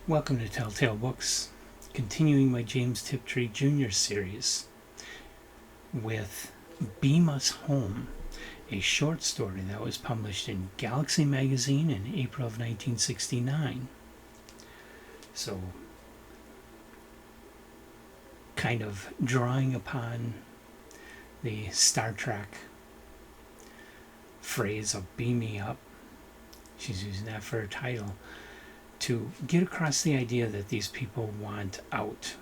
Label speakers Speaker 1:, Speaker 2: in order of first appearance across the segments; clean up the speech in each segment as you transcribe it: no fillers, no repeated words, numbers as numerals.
Speaker 1: Welcome to Telltale Books, continuing my James Tiptree Jr. series with Beam Us Home, a short story that was published in Galaxy magazine in April of 1969. So, kind of drawing upon the Star Trek phrase of beam me up. She's using that for her title to get across the idea that these people want out.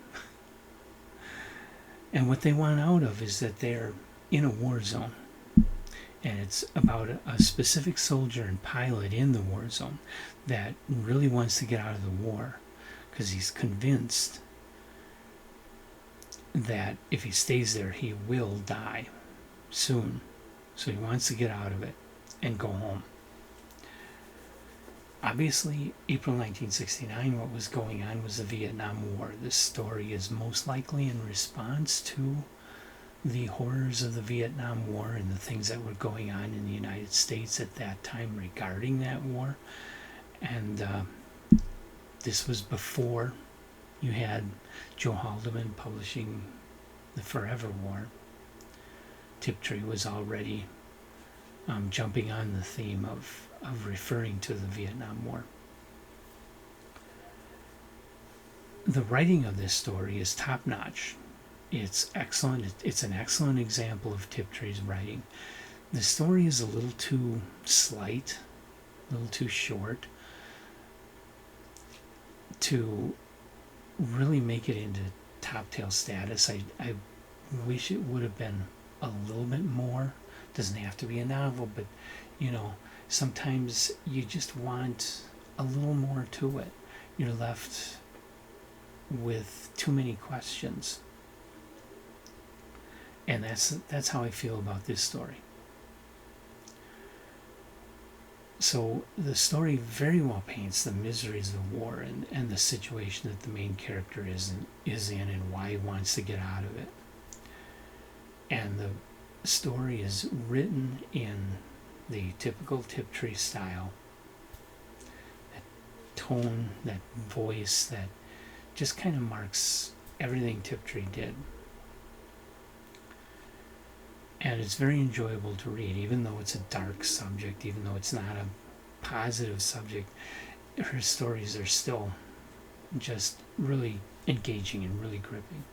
Speaker 1: And what they want out of is that they're in a war zone. And it's about a specific soldier and pilot in the war zone that really wants to get out of the war because he's convinced that if he stays there, he will die soon. So he wants to get out of it and go home. Obviously, April 1969, what was going on was the Vietnam War. This story is most likely in response to the horrors of the Vietnam War and the things that were going on in the United States at that time regarding that war. And this was before you had Joe Haldeman publishing The Forever War. Tiptree was already jumping on the theme of referring to the Vietnam War. The writing of this story is top-notch. It's excellent. It's an excellent example of Tiptree's writing. The story is a little too slight, a little too short to really make it into top tail status. I wish it would have been a little bit more. Doesn't have to be a novel, but sometimes you just want a little more to it. You're left with too many questions. And that's how I feel about this story. So the story very well paints the miseries of war and the situation that the main character is in and why he wants to get out of it. And the story is written in the typical Tiptree style. That tone, that voice, that just kind of marks everything Tiptree did. And it's very enjoyable to read, even though it's a dark subject, even though it's not a positive subject. Her stories are still just really engaging and really gripping.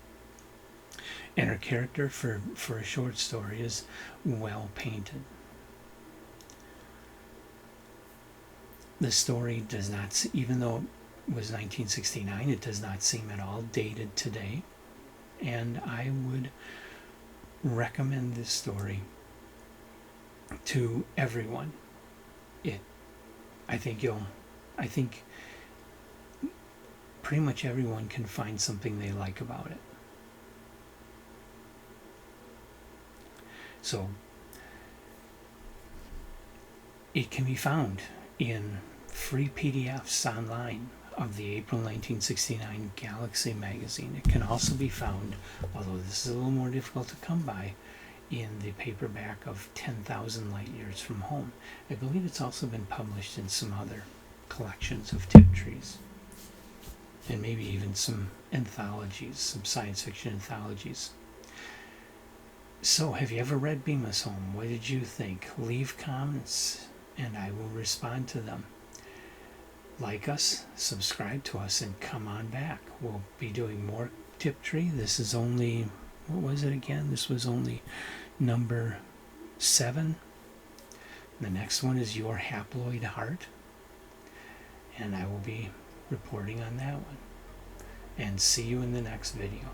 Speaker 1: And her character for a short story is well painted. The story does not, even though it was 1969, it does not seem at all dated today. And I would recommend this story to everyone. I think pretty much everyone can find something they like about it. So it can be found in free PDFs online of the April 1969 Galaxy magazine. It can also be found, although this is a little more difficult to come by, in the paperback of 10,000 Light Years from Home. I believe it's also been published in some other collections of Tiptrees, and maybe even some anthologies, some science fiction anthologies. So, have you ever read Beam Us Home? What did you think? Leave comments, and I will respond to them. Like us, subscribe to us, and come on back. We'll be doing more Tiptree. This is only, what was it again? This was only number 7. The next one is Your Haploid Heart, and I will be reporting on that one. And see you in the next video.